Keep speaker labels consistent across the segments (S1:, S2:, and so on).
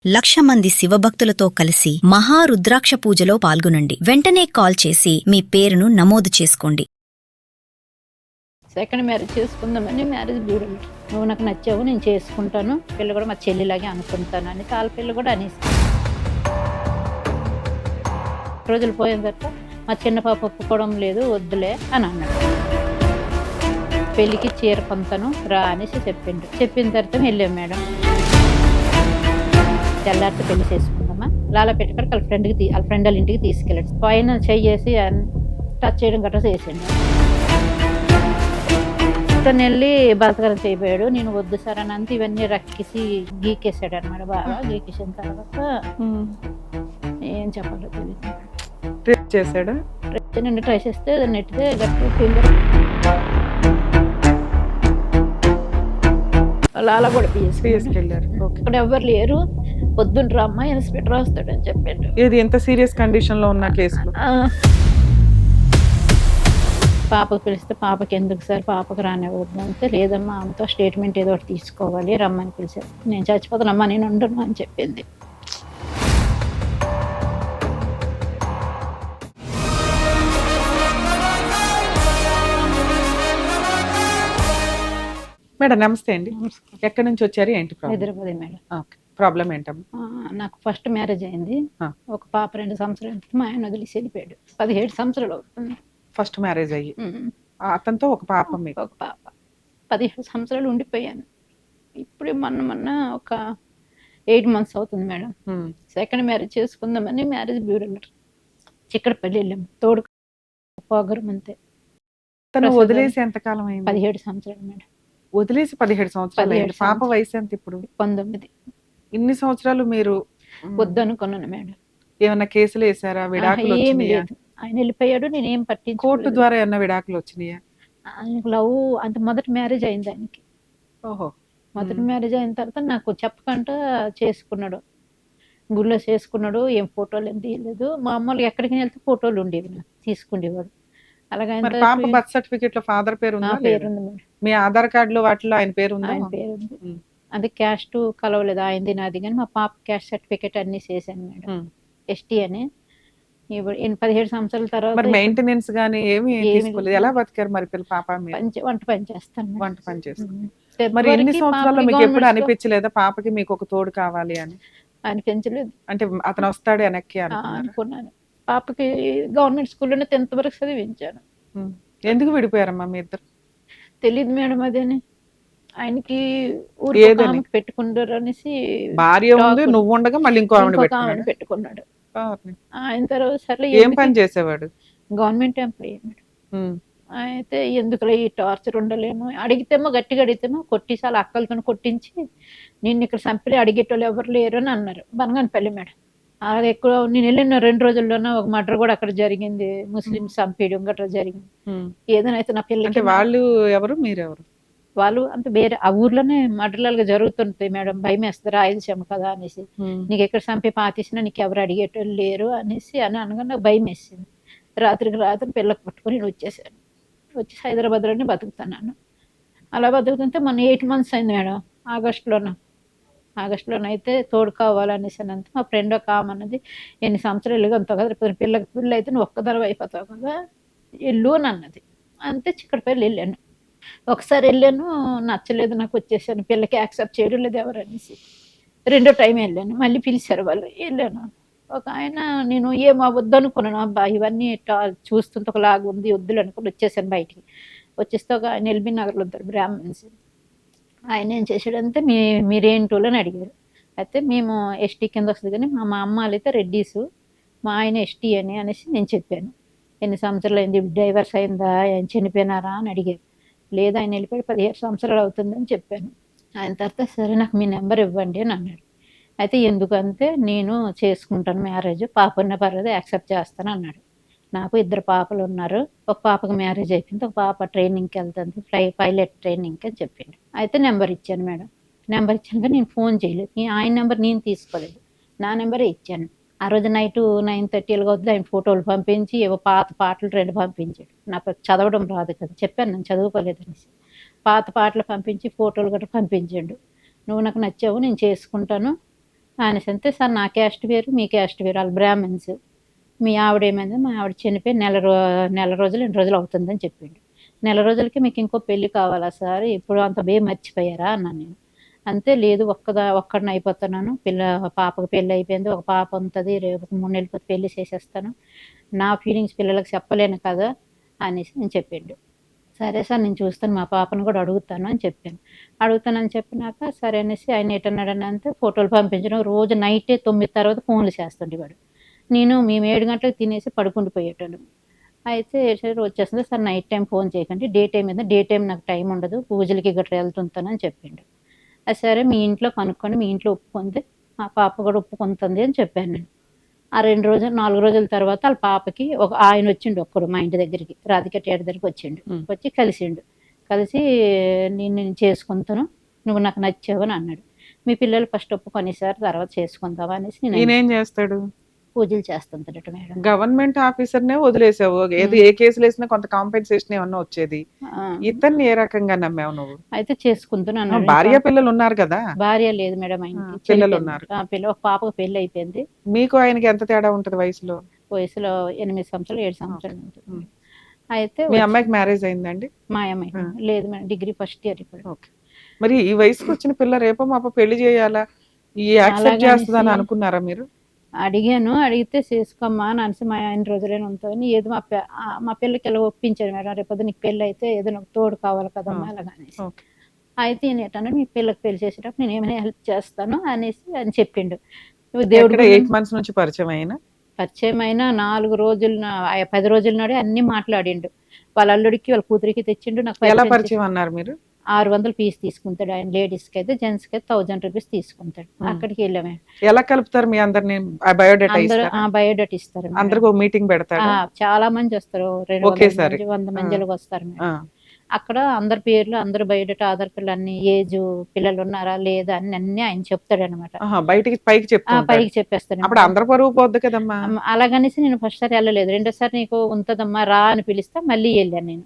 S1: 1,00,000 మంది శివభక్తులతో కలిసి మహారుద్రాక్ష పూజలో పాల్గొనండి. వెంటనే కాల్ చేసి మీ పేరును నమోదు చేసుకోండి.
S2: సెకండ్ మ్యారేజ్ చేసుకుందామని మ్యారేజ్ బ్యూరో నువ్వు నాకు నచ్చావు, నేను చేసుకుంటాను, పిల్ల కూడా మా చెల్లిలాగే అనుకుంటాను అని వాళ్ళ పిల్ల కూడా అనేసి రోజులు పోయిన తర్వాత మా చిన్న పాప ఒప్పుకోవడం లేదు, వద్దులే అని అన్నాడు. పెళ్ళికి చీర పొంతాను రా అనేసి చెప్పిండు. చెప్పిన తర్వాత వెళ్ళాం మేడం. తెల్లారితో పెళ్లి చేసుకుందామా లాలా పెట్టుకొని వాళ్ళ ఫ్రెండ్ వాళ్ళ ఇంటికి తీసుకెళ్ళాడు. పైన చెయ్యేసి టచ్ చేయడం గట్రా చేసిండు. తను వెళ్ళి బలత్కారం చేయబోయాడు. నేను వద్దు సార్ అని అంతా ఇవన్నీ రక్కిసి గీకేసాడు అనమాట. బాగా గీకేసిన తర్వాత ఏం చెప్పాలో తెలియదు.
S3: చేశాడు
S2: నిన్ను ట్రై చేస్తే నెట్టితే గట్టి ఫింగర్ లాలా కూడా
S3: తీసుకెళ్ళారు.
S2: ఇక్కడ ఎవరు లేరు, పొద్దున్న రమ్మా ఇన్స్పెక్టర్ వస్తాడని చెప్పాడు.
S3: ఇది ఎంత సీరియస్ కండిషన్ లో ఉన్న కేసులో
S2: పాపకు పిలిస్తే పాపకి ఎందుకు సార్ పాపకు రానివ్వద్దు అంటే లేదమ్మా ఆమెతో స్టేట్మెంట్ ఏదో ఒకటి తీసుకోవాలి రమ్మని పిలిచారు. నేను చచ్చిపోతానమ్మా నేను ఉండను అని చెప్పింది.
S3: మేడం నమస్తే అండి. ఎక్కడి నుంచి వచ్చారు, ఏంటి
S2: హైదరాబాద్ మేడం.
S3: ప్రాబ్లం ఏంటమ్మా?
S2: నాకు ఫస్ట్ మ్యారేజ్ అయింది. ఒక పాప 2 సంవత్సరాలు. మా ఆయన వదిలేసి వెళ్ళిపోయాడు. 17 సంవత్సరాలు అవుతుంది
S3: ఫస్ట్ మ్యారేజ్ అయ్యి. అతనితో ఒక పాప, మీకు
S2: ఒక పాప. 17 సంవత్సరాలు ఉండిపోయాను. ఇప్పుడు మొన్న ఒక 8 మంత్స్ అవుతుంది మేడం. సెకండ్ మ్యారేజ్ చేసుకుందామని మ్యారేజ్ బ్యూరోలో చిక్కడపల్లి వెళ్ళాము. తోడు పోగరం అంతే.
S3: తను వదిలేసి ఎంతకాలం అయింది?
S2: 17 సంవత్సరాలు మేడం.
S3: వదిలేసి 17 సంవత్సరాలు అయింది. పాప వయసు ఎంత ఇప్పుడు?
S2: 19.
S3: ఇన్ని సంవత్సరాలు మీరు
S2: వద్దనుకున్నాను మేడం.
S3: ఏమన్నా కేసులు వేసారా? విడాకులు వచ్చినాయా?
S2: ఆయన వెళ్ళిపోయాడు, నేనేం పట్టించుకోలేదు.
S3: కోర్టు ద్వారా ఏమన్నా విడాకులు వచ్చినాయా?
S2: ఆయనకు లవ్ అంత మొదటి మ్యారేజ్ అయింది ఆయనకి.
S3: ఓహో.
S2: మొదటి మ్యారేజ్ అయిన తర్వాత నాకు చెప్పకుండా చేసుకున్నాడు. గుళ్ళో చేసుకున్నాడు. ఏం ఫోటోలు ఏం తీయలేదు. మామూలుగా ఎక్కడికి వెళ్తే ఫోటోలు ఉండేవి, నాకు తీసుకుండేవాడు. అలాగే
S3: పాప బర్త్ సర్టిఫికేట్ లో ఫాదర్ పేరు ఉందా?
S2: పేరు ఉంది మేడం.
S3: మీ ఆధార్ కార్డు లో వాటిలో ఆయన పేరు ఉందా?
S2: ఆయన పేరు ఉంది. అది క్యాస్ట్ కలవలేదు, ఆయనది నాది. కానీ మా పాప క్యాస్ట్ సర్టిఫికేట్ అన్ని చేశాను మేడం. ఎస్టీ అని. ఇప్పుడు 17 సంవత్సరాల తర్వాత
S3: మెయింటెనెన్స్ గానీ ఏమి తీసుకోలేదు. ఎలా బతికారు మరి పాప?
S2: వంట పని చేస్తాను.
S3: వంట పని చేస్తాను. మరి ఎన్ని సంవత్సరాల్లో మీకు ఎప్పుడు అనిపించలేదా పాపకి మీకు ఒక తోడు కావాలి అని?
S2: అనిపించలేదు.
S3: అంటే అతను వస్తాడు వెనక్కి
S2: అనుకున్నాను. పాపకి గవర్నమెంట్ స్కూల్లోనే 10th వరకు చదివించాను.
S3: ఎందుకు విడిపోయారమ్మా మీ ఇద్దరు?
S2: తెలియదు మేడం. అదేని ఆయనకి పెట్టుకుంటారు అనేసి
S3: భార్య ఉంది, నువ్వు ఉండగా మళ్ళీ ఇంకో
S2: ఆమెను పెట్టుకున్నాడు. ఆయన తర్వాత సరే
S3: ఏం పని చేసేవాడు?
S2: Government employee madam. అయితే ఎందుకులే ఈ టార్చర్ ఉండలేము. అడిగితేమో గట్టిగా అడిగితేమో కొట్టిసి వాళ్ళ అక్కలతో కొట్టించి నిన్ను ఇక్కడ చంపి అడిగేటోళ్ళు ఎవరు లేరు అని అన్నారు. బనగానపల్లి మేడం. అది ఎక్కువ నేను వెళ్ళిన 2 రోజుల్లోనే ఒక మర్డర్ కూడా అక్కడ జరిగింది. ముస్లిమ్స్ చంపేయడం గట్రా జరిగింది. ఏదైనా అయితే నా పిల్లలకి.
S3: వాళ్ళు ఎవరు, మీరెవరు?
S2: వాళ్ళు అంటే వేరే ఆ ఊర్లోనే మర్డర్లుగా జరుగుతుంటాయి మేడం. భయం వేస్తారు, రాయలసీమ కదా అనేసి. నీకు ఎక్కడ చంపి పాతేసినా నీకు ఎవరు అడిగేటోళ్ళు లేరు అనేసి అని అనగా నాకు భయం వేసింది. రాత్రికి రాత్రి పిల్లకి పట్టుకొని నేను వచ్చేసాను. వచ్చి హైదరాబాద్లోనే బతుకుతున్నాను. అలా బతుకుతుంటే మొన్న 8 మంత్స్ అయింది మేడం. ఆగస్టులోనైతే తోడు కావాలనేసి అంత మా ఫ్రెండ్ ఒక ఆమె అన్నది, ఎన్ని సంవత్సరాలు అంత కదా పిల్ల అయితే నువ్వు ఒక్కదరవ అయిపోతావు కదా వెళ్ళు అని అన్నది. అంతే చిక్కడపల్లి వెళ్ళాను. ఒకసారి వెళ్ళాను, నచ్చలేదు నాకు, వచ్చేసాను. పిల్లకి యాక్సెప్ట్ చేయడం లేదు ఎవరు అనేసి. 2వ టైం వెళ్ళాను. మళ్ళీ పిలిచారు వాళ్ళు, వెళ్ళాను. ఒక ఆయన నేను ఏమో వద్దనుకున్నాను. అబ్బా ఇవన్నీ చూస్తుంటే ఒకలాగా ఉంది, వద్దులు అనుకుని వచ్చేసాను బయటికి. వచ్చేస్తే ఒక ఆయన ఎల్బీ నగర్లో ఉంటారు బ్రాహ్మణ్స్. ఆయన ఏం చేశాడంటే మీరేంటోళ్ళు అని అడిగారు. అయితే మేము ఎస్టీ కింద వస్తుంది కానీ మా అమ్మ వాళ్ళైతే రెడ్డీసు, మా ఆయన ఎస్టీ అనేసి నేను చెప్పాను. ఎన్ని సంవత్సరాలు అయింది, డైవర్స్ అయిందా, ఆయన చనిపోయినారా అని అడిగారు. లేదు ఆయన వెళ్ళిపోయి 17 సంవత్సరాలు అవుతుందని చెప్పాను. ఆయన తర్వాత సరే నాకు మీ నెంబర్ ఇవ్వండి అని అన్నాడు. అయితే ఎందుకంటే నేను చేసుకుంటాను మ్యారేజ్, పాప ఉన్న పర్లేదు యాక్సెప్ట్ చేస్తాను అన్నాడు. నాకు 2 పాపలు ఉన్నారు. ఒక పాపకు మ్యారేజ్ అయిపోయింది, ఒక పాప ట్రైనింగ్కి వెళ్తుంది, పైలట్ ట్రైనింగ్కి అని చెప్పిండు. అయితే నెంబర్ ఇచ్చాను మేడం. నెంబర్ ఇచ్చాను కానీ నేను ఫోన్ చేయలేదు. ఆయన నెంబర్ నేను తీసుకోలేదు, నా నెంబరే ఇచ్చాను. ఆ రోజు నైట్ 9:30 అవుతుంది. ఆయన ఫోటోలు పంపించి ఏవో పాత పాటలు 2 పంపించాడు. నాకు చదవడం రాదు కదా, చెప్పాను నేను చదువుకోలేదనేసి. పాత పాటలు పంపించి ఫోటోలు గట్రా పంపించాడు. నువ్వు నాకు నచ్చావు, నేను చేసుకుంటాను అనేసి అంతే సార్ నా క్యాస్ట్ వేరు మీ క్యాస్ట్ వేరు వాళ్ళు బ్రాహ్మణ్స్ మీ ఆవిడ ఏమైంది మా ఆవిడ చనిపోయి నెల రోజులు 2 రోజులు అవుతుందని చెప్పిండు. నెల రోజులకి మీకు ఇంకో పెళ్లి కావాలా సార్ ఇప్పుడు అంత మర్చిపోయారా అన్నాను నేను. అంతే లేదు ఒక్కడిని అయిపోతున్నాను పాపకు పెళ్ళి అయిపోయింది ఒక పాప ఉంటుంది రేపు 3 నెలలకి పెళ్లి చేసేస్తాను నా ఫీలింగ్స్ పిల్లలకు చెప్పలేను కదా అనేసి నేను చెప్పిండు. సరే సార్ నేను చూస్తాను మా పాపను కూడా అడుగుతాను అని చెప్పాను. అడుగుతానని చెప్పినాక సరే అనేసి ఆయన ఎటన్నాడని అంటే ఫోటోలు పంపించడం రోజు నైటే 9 తర్వాత ఫోన్లు చేస్తుండేవాడు. మేము 7 గంటలకు తినేసి పడుకుండిపోయేటోళ్ళం. అయితే వచ్చేస్తుంది సార్ నైట్ టైం ఫోన్ చేయకండి డే టైం నాకు టైం ఉండదు పూజలకి గట్రా వెళ్తుంటానని చెప్పిండు. అది సరే మీ ఇంట్లో కనుక్కొని మీ ఇంట్లో ఒప్పుకుంది మా పాప కూడా ఒప్పుకుంటుంది అని చెప్పాను నేను. ఆ 4 రోజుల తర్వాత వాళ్ళ పాపకి ఒక ఆయన వచ్చిండు ఒక్కడు మా ఇంటి దగ్గరికి రాధిక థియేటర్ దగ్గరికి వచ్చిండు. వచ్చి కలిసి నేను చేసుకుంటాను నువ్వు నాకు నచ్చావు అని అన్నాడు. మీ పిల్లలు ఫస్ట్ ఒప్పుకొని సార్ తర్వాత చేసుకుందాం అనేసి
S3: నేనేం చేస్తాడు
S2: పూజలు చేస్తుంటాడట మేడం.
S3: గవర్నమెంట్ ఆఫీసర్ నే వదిలేసావు ఏ కేసులు వేసినా కొంత కాంపెన్సేషన్ ఏమన్నా వచ్చేది. ఇతన్ని ఏ రకంగా నమ్మావు నువ్వు?
S2: అయితే చేసుకుంటున్నాను.
S3: భార్య పిల్లలు ఉన్నారు కదా?
S2: భార్య లేదు మేడం ఆయనకి
S3: పిల్లలు ఉన్నారు.
S2: ఒక పాపకు పెళ్లి అయిపోయింది.
S3: మీకు ఆయనకి ఎంత తేడా ఉంటది వయసులో?
S2: 8 సంవత్సరాలు 7 సంవత్సరాలు ఉంటుంది. అయితే
S3: మీ అమ్మాయికి మ్యారేజ్ అయిందండి?
S2: మా అమ్మాయి లేదు మేడం డిగ్రీ ఫస్ట్ ఇయర్ ఇప్పుడు.
S3: మరి ఈ వయసుకు వచ్చిన పిల్ల రేపో మాప పెళ్లి చేయాలా ఈ యాక్సెప్ట్ చేస్తుందని అనుకున్నారా మీరు?
S2: అడిగాను అడిగితే చేసుకోమ్మా అని అనేసి మా ఆయన రోజులైనా ఉంటుంది ఏదో మా పిల్లకి ఎలా ఒప్పించాడు మేడం రేపు నీకు పెళ్ళి అయితే ఏదో నాకు తోడు కావాలి కదమ్మా అలాగనేసి. అయితే ఏంటంటే మీ పిల్లకి పెళ్లి చేసేటప్పుడు నేను ఏమైనా హెల్ప్ చేస్తాను అనేసి అని చెప్పిండు.
S3: దేవుడు 8 months నుంచి పరిచయం అయినా
S2: 4 రోజులు 10 రోజుల నాడే అన్ని మాట్లాడిండు. వాళ్ళ అల్లుడికి వాళ్ళ కూతురికి తెచ్చిండు. నాకు
S3: ఎలా పరిచయం అన్నారు మీరు?
S2: 600 ఫీజు తీసుకుంటాడు ఆయన లేడీస్ కి అయితే జెంట్స్ కి అయితే 1000 రూపీస్ తీసుకుంటాడు. అక్కడికి వెళ్ళాము.
S3: ఎలా కలుపుతారు మీ అందరిని?
S2: బయోడేటా ఇస్తారు.
S3: అందరికి మీటింగ్ పెడతారు.
S2: చాలా మంది వస్తారు 100 మందికి వస్తారు. అక్కడ అందరి పేర్లు అందరు బయోడేటా ఆధార్ కార్డులు అన్ని ఏజ్ పిల్లలు ఉన్నారా లేదా అన్ని ఆయన చెప్తాడు అనమాట.
S3: పైకి
S2: చెప్పేస్తాడు.
S3: అప్పుడు అందరి పరువు పోద్ది కదమ్మా.
S2: అలాగనేసి నేను ఫస్ట్ సారి వెళ్ళలేదు. రెండోసారి నీకు ఉంటదమ్మా రా అని పిలిస్తే మళ్ళీ వెళ్ళాను నేను.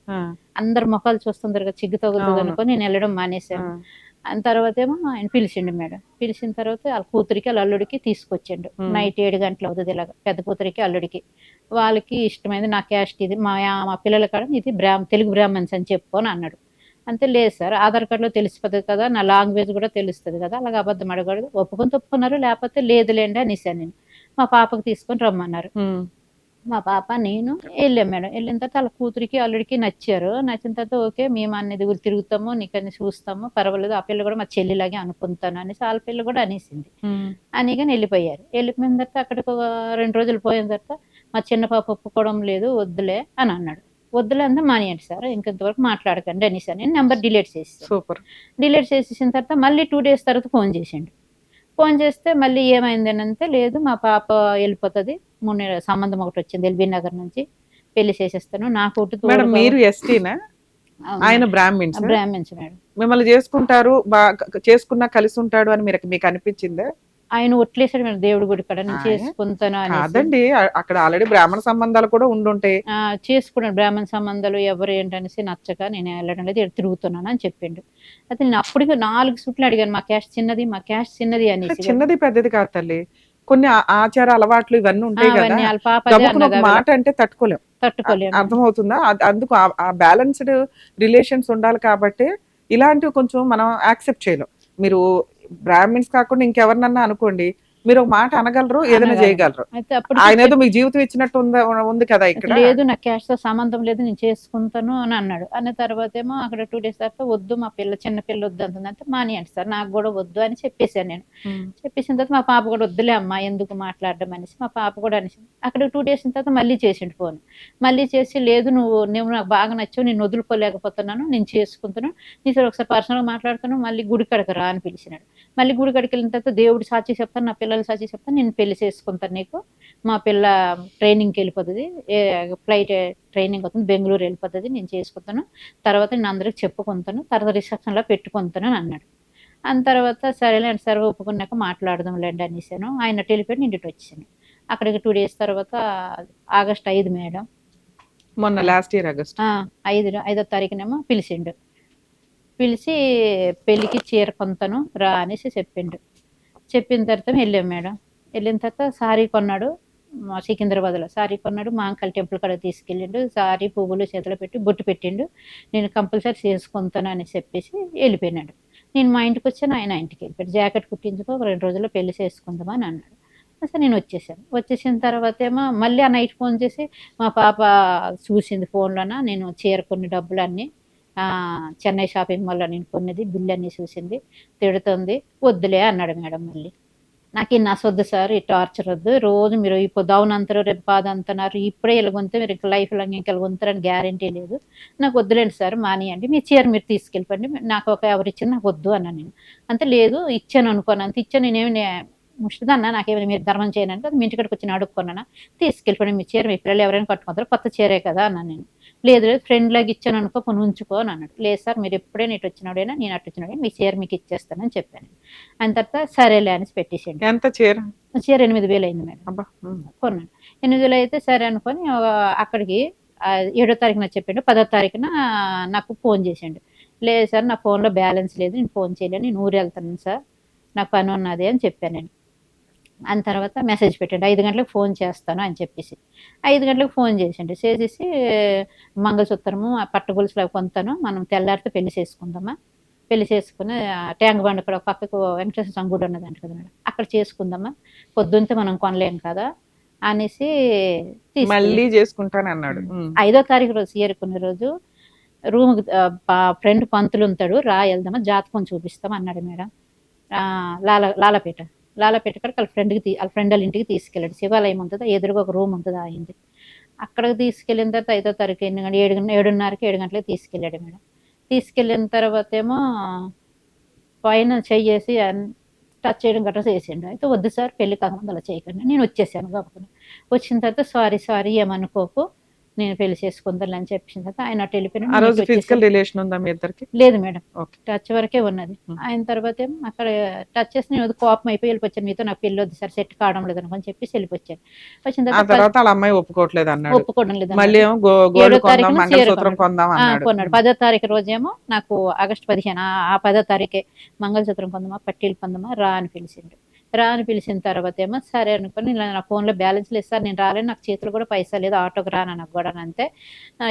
S2: అందరు ముఖాలు చూస్తుంటారు కదా చిగ్గు తగులుతుంది అనుకో నేను వెళ్ళడం మానేశాను. అని తర్వాత ఏమో ఆయన పిలిచిండు మేడం. పిలిచిన తర్వాత వాళ్ళ కూతురికి వాళ్ళ అల్లుడికి తీసుకొచ్చిండు. నైట్ 7 గంటలు అవుతుంది ఇలాగ పెద్ద కూతురికి అల్లుడికి. వాళ్ళకి ఇష్టమైంది నా క్యాస్ట్ ఇది మా పిల్లల కాడ ఇది తెలుగు బ్రాహ్మణ్స్ అని చెప్పుకొని అన్నాడు. అంతే లేదు సార్ ఆధార్ కార్డులో తెలిసిపోతుంది కదా నా లాంగ్వేజ్ కూడా తెలుస్తుంది కదా అలాగ అబద్ధం అడగడు ఒప్పుకున్నారు లేకపోతే లేదులేండి అనేసాను నేను. మా పాపకు తీసుకొని రమ్మన్నారు. మా పాప నేను వెళ్ళాం మేడం. వెళ్ళిన తర్వాత వాళ్ళ కూతురికి అల్లుడికి నచ్చారు. నచ్చిన తర్వాత ఓకే మేము అన్ని దగ్గర తిరుగుతాము నీకని చూస్తాము పర్వాలేదు ఆ పిల్ల కూడా మా చెల్లిలాగే అనుకుంటాను అనేసి వాళ్ళ పిల్ల కూడా అనేసింది. అని వెళ్ళిపోయారు. వెళ్ళిపోయిన తర్వాత అక్కడికి 2 రోజులు పోయిన తర్వాత మా చిన్న పాప ఒప్పుకోవడం లేదు వద్దులే అని అన్నాడు. వద్దులే అంతా మానేయండి సార్ ఇంకంతవరకు మాట్లాడకండి అనేసి నేను నెంబర్ డిలీట్ చేసేసిన తర్వాత మళ్ళీ 2 days తర్వాత ఫోన్ చేసిండు. ఫోన్ చేస్తే మళ్ళీ ఏమైంది అని అంటే లేదు మా పాప వెళ్ళిపోతుంది సంబంధం ఒకటి వచ్చింది ఎల్బీ నగర్ నుంచి పెళ్లి చేసేస్తాను నా కొట్టు.
S3: మీరు ఎస్టీనా? ఆయన బ్రాహ్మిన్స్
S2: మేడం.
S3: మిమ్మల్ని చేసుకున్నా కలిసి ఉంటాడు అని మీకు అనిపించిందా?
S2: ఆయన ఒట్లేసాడు మేడం దేవుడి గుడి కాడ నేను చేసుకుంటాను
S3: కాదండి అక్కడ ఆల్రెడీ బ్రాహ్మణ సంబంధాలు కూడా ఉండుంటాయి.
S2: చేసుకున్నాడు బ్రాహ్మణ సంబంధాలు ఎవరు ఏంటనేసి నచ్చక నేను వెళ్ళడం లేదు తిరుగుతున్నాను అని చెప్పిండు. అయితే నేను అప్పటికి 4 సుట్లు అడిగాను మా క్యాస్ట్ చిన్నది అనేసి.
S3: చిన్నది పెద్దది కాదు తల్లి కొన్ని ఆచార అలవాట్లు ఇవన్నీ ఉంటాయి కదా మాట అంటే తట్టుకోలేం. అర్థమవుతుందా? అందుకు ఆ బ్యాలెన్స్డ్ రిలేషన్స్ ఉండాలి కాబట్టి ఇలాంటివి కొంచెం మనం యాక్సెప్ట్ చేయలేం. మీరు బ్రాహ్మిన్స్ కాకుండా ఇంకెవరినన్నా అనుకోండి మీరు ఒక మాట అనగలరు ఏదైనా చేయగలరు. ఆయన ఏదో మీకు జీవితం ఇచ్చినట్టు ఉంది కదా ఇక్కడ.
S2: లేదు నాకు క్యాష్ తో సంబంధం లేదు నేను చేసుకుంటాను అని అన్నాడు. అన్న తర్వాత ఏమో అక్కడ 2 days తర్వాత వద్దు మా చిన్న పిల్ల వద్దు అంటుందంటే మానేయండి సార్ నాకు కూడా వద్దు అని చెప్పేసాను నేను. చెప్పేసిన తర్వాత మా పాప కూడా వద్దులే అమ్మా ఎందుకు మాట్లాడడం అనేసి మా పాప కూడా అనేసి అక్కడ 2 days తర్వాత మళ్ళీ చేసిండు ఫోన్. మళ్ళీ చేసి లేదు నువ్వు నాకు బాగా నచ్చావు నేను వదులుకోలేకపోతున్నాను నేను చేసుకుంటున్నాను నీ సార్ ఒకసారి పర్సనల్గా మాట్లాడుతున్నాను మళ్ళీ గుడి కడక రా అని పిలిచినాడు. మళ్ళీ గుడి కడికి వెళ్ళిన తర్వాత దేవుడు సాక్షి చెప్తాను నా పిల్లలు సాక్షి చెప్తాను నేను పెళ్లి చేసుకుంటాను నీకు మా పిల్ల ట్రైనింగ్కి వెళ్ళిపోతుంది ఫ్లైట్ ట్రైనింగ్ అవుతుంది బెంగళూరు వెళ్ళిపోతుంది నేను చేసుకుంటాను తర్వాత నేను అందరికి చెప్పుకుంటాను తర్వాత రిసెప్షన్లో పెట్టుకుంటాను అని అన్నాడు. అన్న తర్వాత సరేలే సరే ఒప్పుకున్నాక మాట్లాడదాంలేండి అనేసాను. ఆయన వెళ్ళిపోయి నేను ఇంటికి వచ్చాను. అక్కడికి 2 days తర్వాత ఆగస్ట్ 5 మేడం
S3: మొన్న లాస్ట్ ఇయర్ ఆగస్ట్
S2: 5వ తారీఖునేమో పిలిచిండు. పిలిచి పెళ్లికి చీర కొంతను రా అనేసి చెప్పిండు. చెప్పిన తర్వాత వెళ్ళాం మేడం. వెళ్ళిన తర్వాత సారీ కొన్నాడు. సికింద్రాబాద్‌లో సారీ కొన్నాడు. మా అంకల్ టెంపుల్ కాడకి తీసుకెళ్ళిండు. సారీ, పువ్వులు చేతిలో పెట్టి బొట్టు పెట్టిండు. నేను కంపల్సరీ చేసుకుంటాను అని చెప్పేసి వెళ్ళిపోయినాడు. నేను మా ఇంటికొచ్చాను. ఆయన ఇంటికెళ్ళిపోయాడు. జాకెట్ కుట్టించుకో 2 రోజుల్లో పెళ్లి చేసుకుందాం అని అన్నాడు. అసలు నేను వచ్చేసాను. వచ్చేసిన తర్వాతేమో మళ్ళీ ఆ నైట్ ఫోన్ చేసి మా పాప చూసింది ఫోన్‌లోన నేను చీర కొన్ని డబ్బులన్నీ చెన్నై షాపింగ్ మాల్‌లో నేను కొన్నది బిల్లన్నీ చూసింది. తిడుతుంది. వద్దులే అన్నాడు మేడం మళ్ళీ. నాకీ నసొద్దు సార్. ఈ టార్చర్ వద్దు. రోజు మీరు ఇప్పుడు దౌనంతరు, రేపు పాదంతన్నారు. ఇప్పుడే ఇలాగుంటే మీరు ఇంక లైఫ్ లాంగ్ ఇంక ఇలాగుంటారని గ్యారంటీ లేదు. నాకు వద్దులేండి సార్ మానేయండి. మీ చీర మీరు తీసుకెళ్ళిపోండి. నాకు ఒక ఎవరిచ్చినా నాకు వద్దు అన్నాను నేను. అంతే లేదు ఇచ్చాను అనుకోను. అంత ఇచ్చాను నేనేమి ముష్టిదాన్నా నాకేమైనా మీరు ధర్మం చేయనంటే అది మీ ఇంటికాడికి వచ్చి నేను అడుక్కున్నానా? తీసుకెళ్ళిపోండి మీ చీర మీ పిల్లలు ఎవరైనా కట్టుకుంటారు. కొత్త చీరే కదా అన్నాను నేను. లేదు లేదు ఫ్రెండ్‌లాగా ఇచ్చాను అనుకో పోనీ ఉంచుకో అని అన్నాడు. లేదు సార్ మీరు ఎప్పుడైనా ఇటు వచ్చినోడైనా నేను అటు వచ్చినోడైనా మీ చీర మీకు ఇచ్చేస్తానని చెప్పాను. ఆయన తర్వాత సరేలే అనేసి పెట్టేసాడు.
S3: ఎంత చీర?
S2: చీర 8,000 అయింది మేడం.
S3: అబ్బా!
S2: కొన్నాను. 8,000 అయితే సరే అనుకోని అక్కడికి 7వ తారీఖున చెప్పిండు. 10వ తారీఖున నాకు ఫోన్ చేసిండు. లేదు సార్ నా ఫోన్‌లో బ్యాలెన్స్ లేదు. నేను ఫోన్ చేయలేను. నేను ఊరెళ్తున్నాను సార్. నాకు పని ఉన్నది అని చెప్పాను నేను. అని తర్వాత మెసేజ్ పెట్టండి 5 గంటలకు ఫోన్ చేస్తాను అని చెప్పేసి 5 గంటలకు ఫోన్ చేసిండు. చేసేసి మంగళసూత్రము పట్టు గొలుసులు అవి కొంటాను మనం తెల్లారితే పెళ్లి చేసుకుందామా, పెళ్లి చేసుకుని ట్యాంక్ బండ్ ఇక్కడ పక్కకు వెంకటేశ్వర స్వామి గుడి ఉన్నదంట కదా మేడం, అక్కడ చేసుకుందామా, పొద్దున్నే మనం కొనలేం కదా అనేసి
S3: మళ్ళీ చేసుకుంటాను అన్నాడు.
S2: 5వ తారీఖు రోజు ఏరుకునే రోజు రూమ్ ఫ్రెండ్ పంతులు ఉంటాడు రా వెళ్దామా జాతకం చూపిస్తాం అన్నాడు మేడం. లాలపేట కాడికి వాళ్ళ ఫ్రెండ్ వాళ్ళ ఇంటికి తీసుకెళ్ళాడు. శివాలయం ఉంటుందా ఎదురుగా ఒక రూమ్ ఉంటుంది అయింది. అక్కడికి తీసుకెళ్ళిన తర్వాత 5వ తారీఖు 7:30కి 7 గంటలకు తీసుకెళ్ళాడు మేడం. తీసుకెళ్ళిన తర్వాత ఏమో పైన చెయ్యేసి టచ్ చేయడం గట్రా చేసిండు. అయితే వద్దు సార్ పెళ్లి కాకముందు అలా చేయకండి. నేను వచ్చేసాను కాబట్టి వచ్చిన తర్వాత సారీ ఏమనుకోకు నేను పెళ్లి చేసుకుందాం అని చెప్పిన తర్వాత ఆయన అటు వెళ్ళిపోయినా. లేదు మేడం, టచ్ వరకే ఉన్నది. ఆయన తర్వాత ఏమో అక్కడ టచ్ చేసి నేను కోపం అయిపోయి వెళ్ళిపోయాను. మీతో నాకు పెళ్లి వద్దు సార్ సెట్ కావడం లేదు అనుకొని చెప్పేసి వెళ్ళిపోయాను. వచ్చిన తర్వాత అమ్మాయి ఒప్పుకోవడం లేదు. 7వ తారీఖున కొన్నాడు. 10వ తారీఖు రోజేమో నాకు ఆగస్టు 15 ఆ 10వ తారీఖే మంగళసూత్రం కొందామా పట్టీలు కొందామా రా అని పిలిచిండు. రా అని పిలిచిన తర్వాత ఏమో సరే అనుకుని నా ఫోన్లో బ్యాలెన్స్ లేదు సార్ నేను రాలేను, నాకు చేతులు కూడా పైసా లేదు, ఆటోకి రాను నాకు కూడా అంతే,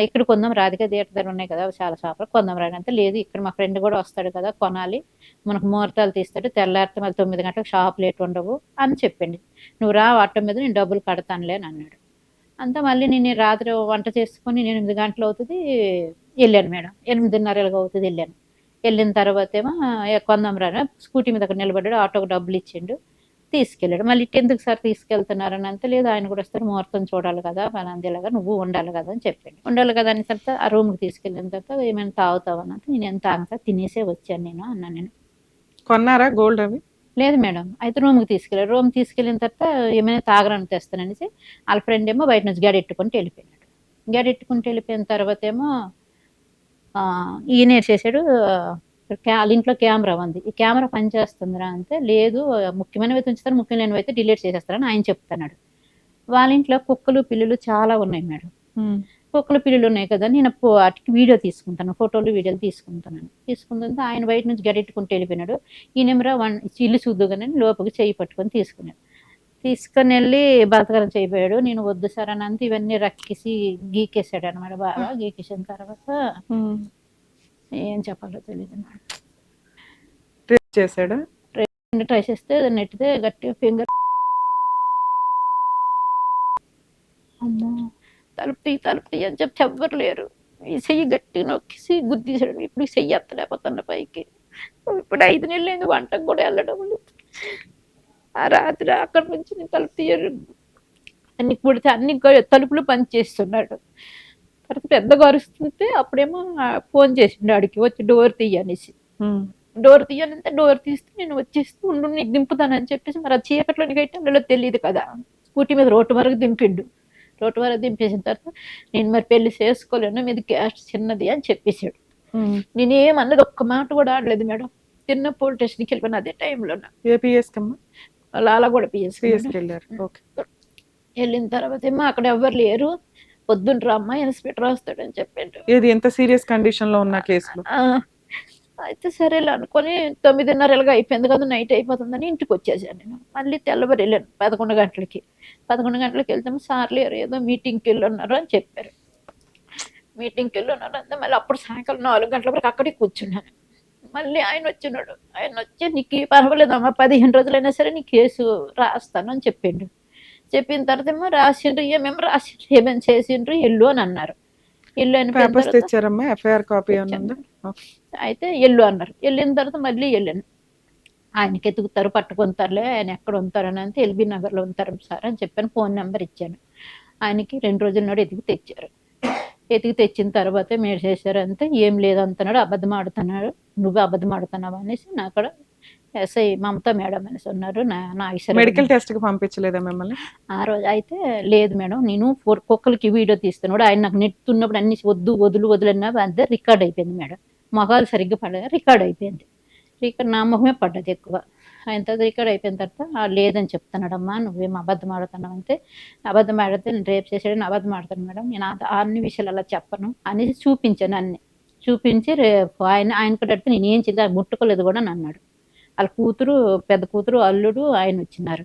S2: ఇక్కడ కొందాం రాధిక థియేటర్ దగ్గర ఉన్నాయి కదా చాలా షాపులు కొందాం రాని అంతే, లేదు ఇక్కడ మా ఫ్రెండ్ కూడా వస్తాడు కదా కొనాలి, మనకు ముహూర్తాలు తీస్తాడు తెల్లారితే మళ్ళీ 9 గంటలకు షాప్ లేట్ ఉండవు అని చెప్పింది. నువ్వు రా ఆటో మీద నేను డబ్బులు కడతానులే అని అన్నాడు. అంతా మళ్ళీ నేను రాత్రి వంట చేసుకొని 8 గంటలు అవుతుంది వెళ్ళాను మేడం. 8:30 అవుతుంది వెళ్ళాను. వెళ్ళిన తర్వాత ఏమో కొందాం రా స్కూటీ మీద అక్కడ నిలబడ్డాడు, ఆటోకి డబ్బులు ఇచ్చిండు, తీసుకెళ్ళాడు. మళ్ళీ ఎందుకు సార్ తీసుకెళ్తున్నారని అంతే, లేదు ఆయన కూడా వస్తారు ముహూర్తం చూడాలి కదా పలాందేలాగా నువ్వు ఉండాలి కదా అని చెప్పాడు. ఉండాలి కదా అని తర్వాత ఆ రూమ్కి తీసుకెళ్ళిన తర్వాత ఏమైనా తాగుతావనంటే నేను ఎంత అంతా తినేసే వచ్చాను నేను అన్నాను. నేను
S3: కొన్నారా గోల్డ్ అవి? లేదు
S2: మేడం. అయితే రూమ్కి తీసుకెళ్ళాడు. రూమ్ తీసుకెళ్ళిన తర్వాత ఏమైనా తాగరని తెస్తాననేసి వాళ్ళ ఫ్రెండ్ ఏమో బయట నుంచి గడెట్టుకుంటూ వెళ్ళిపోయినాడు. గడెట్టుకుంటూ వెళ్ళిపోయిన తర్వాత ఏమో ఈయన చేసాడు వాళ్ళ ఇంట్లో కెమెరా ఉంది, ఈ కెమెరా పనిచేస్తుందిరా అంటే లేదు ముఖ్యమైనవి అయితే ఉంచుతారు ముఖ్యం లేనివి అయితే డిలీట్ చేసేస్తారని ఆయన చెప్తున్నాడు. వాళ్ళ ఇంట్లో కుక్కలు పిల్లులు చాలా ఉన్నాయి మేడం. కుక్కలు పిల్లులు ఉన్నాయి కదా నేను వాటికి వీడియో తీసుకుంటాను, ఫోటోలు వీడియోలు తీసుకుంటుంటే ఆయన బయట నుంచి గడెట్టుకుంటూ వెళ్ళిపోయినాడు. ఈయనెమరా ఇల్లు చూద్దుగానే లోపలికి చెయ్యి పట్టుకొని తీసుకొని వెళ్ళి బలత్కారం చేయబోయాడు. నేను వద్దు సార్ అని అంతా ఇవన్నీ రక్కేసి గీకేసాడు అనమాట. బాగా గీకేసిన తర్వాత ఏం చెప్పాలో తెలియదు మేడం. ట్రై చేస్తే నెట్టితే గట్టిగా ఫింగర్ అమ్మో తలుపు అని చెప్పి ఎవ్వరు లేరు. ఈ చెయ్యి గట్టిగా నొక్కేసి గుద్దీసాడు. ఇప్పుడు చెయ్యి ఎత్తలేకపోతున్న పైకి. ఇప్పుడు 5 నెలలు అయింది వంటకు కూడా వెళ్ళడం లేదు. ఆ రాత్రి అక్కడి నుంచి నేను తలుపు తీయరు అన్ని కుడితే అన్ని తలుపులు పని చేస్తున్నాడు. తర్వాత పెద్దగా అరుస్తుంటే అప్పుడేమో ఫోన్ చేసిండు ఆడికి వచ్చి డోర్ తీయనేసి. డోర్ తీయనంటే డోర్ తీస్తే నేను వచ్చేస్తూ ఉండు నీకు దింపుతానని చెప్పేసి మరి ఆ చీకట్లో నీకైతే అందులో తెలియదు కదా స్కూటీ మీద రోడ్డు వరకు దింపిండు. రోడ్డు వరకు దింపేసిన తర్వాత నేను మరి పెళ్లి చేసుకోలేను మీది క్యాస్ట్ చిన్నది అని చెప్పేశాడు. నేనేమన్నది ఒక్క మాట కూడా ఆడలేదు మేడం. చిన్న పోలీస్ స్టేషన్కి వెళ్ళిపోయిన అదే టైంలో లాలగూడ పిఎస్ వెళ్ళిన తర్వాత ఏమో అక్కడ ఎవరు లేరు, పొద్దున్న రమ్మా ఇన్స్పెక్టర్ వస్తాడని చెప్పాడు.
S3: ఏది ఎంత సీరియస్ కండిషన్ లో ఉన్న కేసులో
S2: అయితే సరేలే అనుకొని 9:30 అయిపోయింది కదా, నైట్ అయిపోతుందని ఇంటికి వచ్చేసాను నేను. మళ్ళీ తెల్లవారు వెళ్ళాను 11 గంటలకి. 11 గంటలకి వెళ్తే సార్ లేరు, ఏదో మీటింగ్కి వెళ్ళున్నారు అని చెప్పారు. మీటింగ్కి వెళ్ళున్నారు అంటే మళ్ళీ అప్పుడు సాయంకాలం 4 గంటల వరకు అక్కడే కూర్చున్నాను. మళ్ళీ ఆయన వచ్చినాడు. ఆయన వచ్చి నీకు పర్వాలేదమ్మా, 15 రోజులైనా సరే నీ కేసు రాస్తాను అని చెప్పిండు. చెప్పిన తర్వాత ఏమో రాసిండ్రు, ఏమేమి రాసిండ్రు, ఏమేమి చేసిండ్రు, ఎల్లు అని అన్నారు. ఎల్లు అని
S3: పేపర్స్ తెచ్చారమ్మా, ఎఫ్ఐఆర్ కాపీ ఉందా?
S2: అయితే ఎల్లు అన్నారు. వెళ్ళిన తర్వాత మళ్ళీ వెళ్ళాను. ఆయనకి ఎతుకుతారు, పట్టుకుంటారులే, ఆయన ఎక్కడ ఉంటారని అంటే ఎల్బీ నగర్లో ఉంటారు సార్ అని చెప్పాను. ఫోన్ నెంబర్ ఇచ్చాను. ఆయనకి 2 రోజుల నాడు ఎతికి తెచ్చారు. ఎతికి తెచ్చిన తర్వాత మీరు చేశారంటే ఏం లేదు అంటున్నాడు, అబద్ధం ఆడుతున్నాడు, నువ్వు అబద్ధం ఆడుతున్నావు అనేసి నా అక్కడ ఎస్ఐ మమతా మేడం అనేసి ఉన్నారు. నా
S3: మెడికల్ టెస్ట్ కి పంపించలేదా మిమ్మల్ని
S2: ఆ రోజు? అయితే లేదు మేడం, నేను కుక్కలకి వీడియో తీస్తున్నాడు, ఆయన నాకు నెట్టున్నప్పుడు అన్ని వదులన్నా అంతే రికార్డ్ అయిపోయింది మేడం. మొహాలు సరిగ్గా పడగా రికార్డ్ అయిపోయింది. రికార్డ్ నా మొహమే పడ్డది ఎక్కువ. ఆయన తర్వాత రికార్డ్ అయిపోయిన తర్వాత లేదని చెప్తున్నాడమ్మా, నువ్వేం అబద్ధం ఆడుతున్నావు అంటే, అబద్ధం ఆడితే నేను రేపు చేసాడని అబద్ధం ఆడతాను మేడం, నేను అన్ని విషయాలు అలా చెప్పను అనేసి చూపించాను. అన్ని చూపించి రేపు ఆయనకు అడిగితే నేను ఏం చేద్దాం, ముట్టుకోలేదు కూడా అని అన్నాడు. వాళ్ళ కూతురు, పెద్ద కూతురు, అల్లుడు ఆయన వచ్చినారు.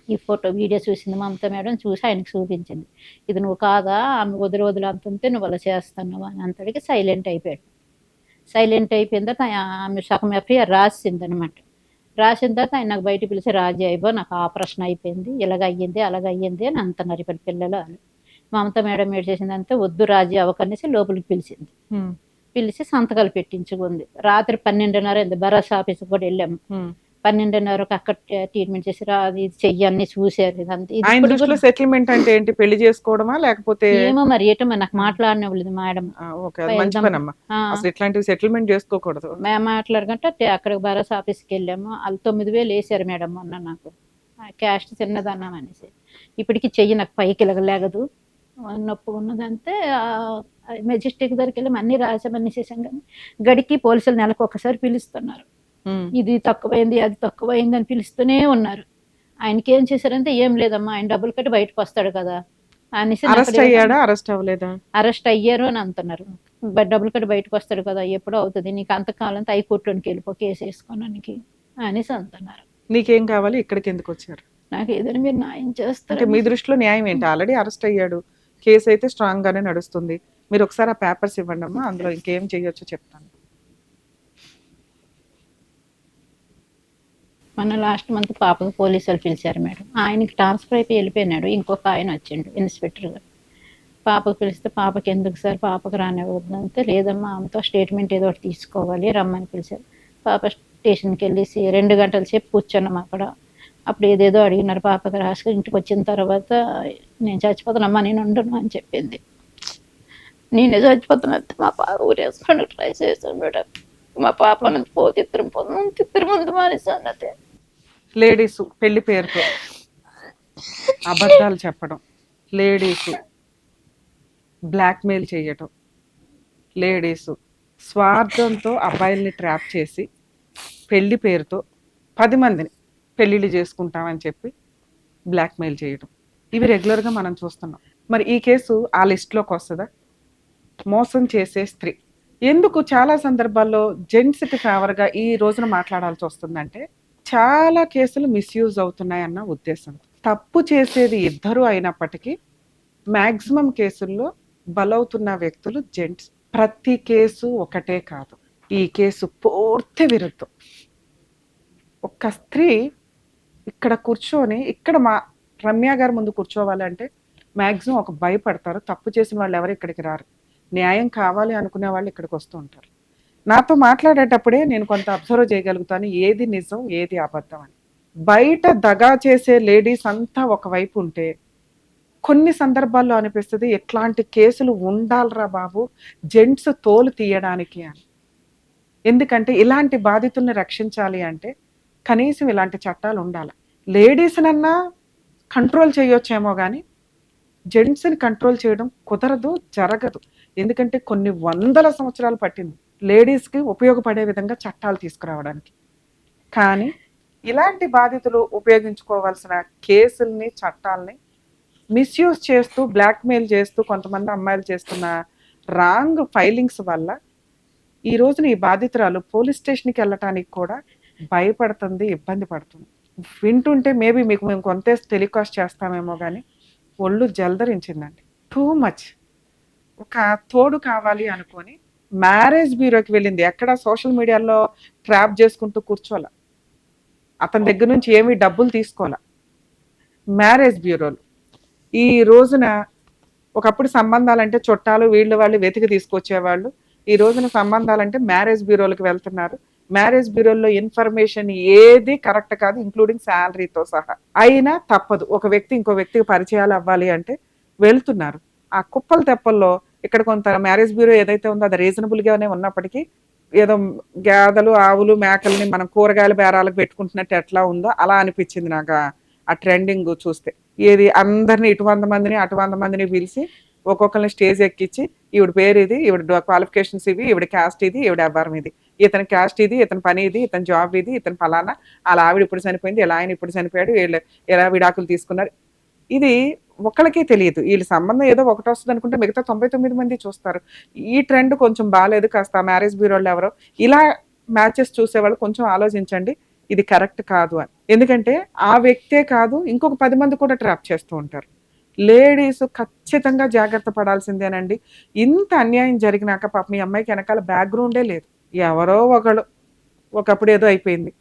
S2: ఈ ఫోటో వీడియో చూసింది మమతా మేడం, చూసి ఆయనకు చూపించింది. ఇది నువ్వు కాదా, ఆమె వదిలి అంతుంటే నువ్వు అలా చేస్తున్నావు అని అంతటికి సైలెంట్ అయిపోయాడు. సైలెంట్ అయిపోయిన తర్వాత ఆమె సగం ఎఫ్ఐఆర్ రాసిందనమాట. రాసిన తర్వాత ఆయన నాకు బయట పిలిచి, రాజీ అయిపో, నాకు ఆపరేషన్ అయిపోయింది, ఇలాగ అయ్యింది అలాగ అయ్యింది అని అంటున్నారు ఇప్పుడు పిల్లలు అని. మమతా మేడం ఏడు చేసిందంటే వద్దు రాజీ అవ్వకనేసి లోపలికి పిలిచింది. పిలిచి సంతకాలు పెట్టించుకుంది. రాత్రి 12:30 భరోసా ఆఫీస్కి కూడా వెళ్ళాము. 12:30 అక్కడ ట్రీట్మెంట్ చేసి అది చెయ్యన్ని చూసారు. ఇదంతా
S3: సెటిల్మెంట్ అంటే ఏంటి, పెళ్లి చేసుకోవడమా లేకపోతే
S2: ఏమో మరి ఏటో మరి నాకు మాట్లాడనివ్వలేదు మేడం.
S3: ఇట్లాంటివి సెటిల్మెంట్ చేసుకోకూడదు.
S2: మేము మాట్లాడకంటే అక్కడ భరోసా ఆఫీస్కి వెళ్ళాము. వాళ్ళు 9,000 వేసారు మేడం మొన్న నాకు, క్యాస్ట్ చిన్నదన్నాం అనేసి. ఇప్పటికి చెయ్యి నాకు పైకి లేగదు, నొప్పి ఉన్నదంటే మెజెస్టిక్ దగ్గరికి వెళ్ళి అన్ని రాసామని చేసాం. కానీ గడికి పోలీసులు నెలకు ఒకసారి పిలుస్తున్నారు, ఇది తక్కువైంది అది తక్కువైంది అని పిలుస్తూనే ఉన్నారు. ఆయనకి ఏం చేశారంటే ఏం లేదమ్మా, ఆయన డబ్బులు కట్టి బయటకు వస్తాడు కదా అనేసి. అరెస్ట్ అయ్యారు అని అంటున్నారు. డబ్బులు కట్టి బయటకు వస్తాడు కదా, ఎప్పుడో అవుతుంది, నీకు అంతకాలం హైకోర్టులోకి వెళ్ళిపో కేసు వేసుకోవడానికి అనేసి అంటున్నారు.
S3: నీకేం కావాలి, ఇక్కడికి ఎందుకు వచ్చారు?
S2: నాకు ఏదైనా మీరు న్యాయం చేస్తారు.
S3: మీ దృష్టిలో న్యాయం ఏంటి? ఆల్రెడీ అరెస్ట్ అయ్యాడు, కేసు అయితే స్ట్రాంగ్ గానే నడుస్తుంది. మీరు ఒకసారి ఆ పేపర్స్ ఇవ్వండి అమ్మా, అందులో ఇంకేం చేయొచ్చో చెప్తాను.
S2: మన లాస్ట్ మంత్ పాపకు పోలీసులు పిలిచారు మేడం. ఆయనకి ట్రాన్స్ఫర్ అయిపోయి వెళ్ళిపోయినాడు, ఇంకొక ఆయన వచ్చిండు ఇన్స్పెక్టర్ గారు. పాపకు పిలిస్తే పాపకి ఎందుకు సార్, పాపకు రానివ్వద్దంటే లేదమ్మా ఆమెతో స్టేట్మెంట్ ఏదో ఒకటి తీసుకోవాలి రమ్మని పిలిచారు. పాప స్టేషన్కి వెళ్ళేసి 2 గంటల సేపు కూర్చున్నాం అక్కడ. అప్పుడు ఏదేదో అడిగినారు. పాపకి రాసుకుని ఇంటికి వచ్చిన తర్వాత నేను చచ్చిపోతానమ్మా, నేను ఉండను అని చెప్పింది. నేనే చచ్చిపోతున్నా, మా పాప ఊరేసుకొని ట్రై చేశాను మేడం. మా పాప తిత్తరం ముందు మానేసి అన్నది.
S3: లేడీస్ పెళ్లి పేరుతో అబద్ధాలు చెప్పడం, లేడీస్ బ్లాక్మెయిల్ చేయటం, లేడీస్ స్వార్థంతో అబ్బాయిల్ని ట్రాప్ చేసి పెళ్లి పేరుతో 10 మందిని పెళ్లిళ్ళు చేసుకుంటామని చెప్పి బ్లాక్మెయిల్ చేయడం, ఇవి రెగ్యులర్గా మనం చూస్తున్నాం. మరి ఈ కేసు ఆ లిస్ట్లోకి వస్తుందా? మోసం చేసే స్త్రీ. ఎందుకు చాలా సందర్భాల్లో జెంట్స్కి ఫేవర్గా ఈ రోజున మాట్లాడాల్సి వస్తుందంటే, చాలా కేసులు మిస్యూజ్ అవుతున్నాయన్న ఉద్దేశం. తప్పు చేసేది ఇద్దరు అయినప్పటికీ మ్యాక్సిమం కేసుల్లో బలవుతున్న వ్యక్తులు జెంట్స్. ప్రతి కేసు ఒకటే కాదు, ఈ కేసు పూర్తి విరుద్ధం. ఒక స్త్రీ ఇక్కడ కూర్చొని, ఇక్కడ మా రమ్య గారి ముందు కూర్చోవాలంటే మ్యాక్సిమం ఒక భయపడతారు. తప్పు చేసిన వాళ్ళు ఎవరు ఇక్కడికి రారు, న్యాయం కావాలి అనుకునే వాళ్ళు ఇక్కడికి వస్తూ ఉంటారు. నాతో మాట్లాడేటప్పుడే నేను కొంత అబ్జర్వ్ చేయగలుగుతాను ఏది నిజం ఏది అబద్ధం అని. బయట దగా చేసే లేడీస్ అంతా ఒకవైపు ఉంటే, కొన్ని సందర్భాల్లో అనిపిస్తుంది ఎట్లాంటి కేసులు ఉండాలరా బాబు జెంట్స్ తోలు తీయడానికి అని. ఎందుకంటే ఇలాంటి బాధితుల్ని రక్షించాలి అంటే కనీసం ఇలాంటి చట్టాలు ఉండాలి. లేడీస్నన్నా కంట్రోల్ చేయొచ్చేమో కానీ జెంట్స్ని కంట్రోల్ చేయడం కుదరదు, జరగదు. ఎందుకంటే కొన్ని 100 సంవత్సరాలు పట్టింది లేడీస్కి ఉపయోగపడే విధంగా చట్టాలు తీసుకురావడానికి. కానీ ఇలాంటి బాధితులు ఉపయోగించుకోవాల్సిన కేసుల్ని, చట్టాలని మిస్యూజ్ చేస్తూ, బ్లాక్మెయిల్ చేస్తూ కొంతమంది అమ్మాయిలు చేస్తున్న రాంగ్ ఫైలింగ్స్ వల్ల ఈ రోజున ఈ బాధితురాలు పోలీస్ స్టేషన్కి వెళ్ళటానికి కూడా భయపడుతుంది, ఇబ్బంది పడుతుంది. వింటుంటే మేబీ మీకు మేము కొంత టెలికాస్ట్ చేస్తామేమో కానీ ఒళ్ళు జలదరించిందండి. Too much. ఒక తోడు కావాలి అనుకొని మ్యారేజ్ బ్యూరోకి వెళ్ళింది. ఎక్కడ సోషల్ మీడియాలో ట్రాప్ చేసుకుంటూ కూర్చోాల, అతని దగ్గర నుంచి ఏమీ డబ్బులు తీసుకోవాల. మ్యారేజ్ బ్యూరోలు ఈ రోజున ఒకప్పుడు సంబంధాలంటే చుట్టాలు వీళ్ళు వాళ్ళు వెతికి తీసుకొచ్చేవాళ్ళు. ఈ రోజున సంబంధాలంటే మ్యారేజ్ బ్యూరోలకు వెళ్తున్నారు. మ్యారేజ్ బ్యూరోల్లో ఇన్ఫర్మేషన్ ఏది కరెక్ట్ కాదు, ఇంక్లూడింగ్ శాలరీతో సహా. అయినా తప్పదు, ఒక వ్యక్తి ఇంకో వ్యక్తికి పరిచయాలు అవ్వాలి అంటే వెళ్తున్నారు. ఆ కుప్పల తెప్పల్లో ఇక్కడ కొంత మ్యారేజ్ బ్యూరో ఏదైతే ఉందో అది రీజనబుల్ గానే ఉన్నప్పటికీ ఏదో గేదలు ఆవులు మేకల్ని మనం కూరగాయల బేరాలకు పెట్టుకుంటున్నట్టు ఎట్లా ఉందో అలా అనిపించింది నాకు ఆ ట్రెండింగ్ చూస్తే. ఏది అందరిని ఇటు 100 మందిని అటు 100 మందిని పిలిచి ఒక్కొక్కరిని స్టేజ్ ఎక్కించి ఈవిడ పేరు ఇది, ఈవిడ క్వాలిఫికేషన్స్ ఇవి, ఈవిడ క్యాస్ట్ ఇది, ఈవిడ వ్యాపారం ఇది, ఇతని క్యాస్ట్ ఇది, ఇతని పని ఇది, ఇతని జాబ్ ఇది, ఇతని ఫలానా, అలా ఆవిడ ఇప్పుడు చనిపోయింది, ఇలా ఆయన ఇప్పుడు చనిపోయాడు, వీళ్ళు ఎలా విడాకులు తీసుకున్నారు. ఇది ఒక్కళ్ళకే తెలియదు. వీళ్ళ సంబంధం ఏదో ఒకటి వస్తుంది అనుకుంటే మిగతా 99 మంది చూస్తారు. ఈ ట్రెండ్ కొంచెం బాగాలేదు. కాస్త మ్యారేజ్ బ్యూరోలు ఎవరో ఇలా మ్యాచెస్ చూసేవాళ్ళు కొంచెం ఆలోచించండి, ఇది కరెక్ట్ కాదు అని. ఎందుకంటే ఆ వ్యక్తే కాదు, ఇంకొక 10 మంది కూడా ట్రాప్ చేస్తూ ఉంటారు. లేడీస్ ఖచ్చితంగా జాగ్రత్త పడాల్సిందేనండి. ఇంత అన్యాయం జరిగినాక పాప మీ అమ్మాయికి వెనకాల బ్యాక్గ్రౌండే లేదు. ఎవరో ఒకప్పుడు ఏదో అయిపోయింది.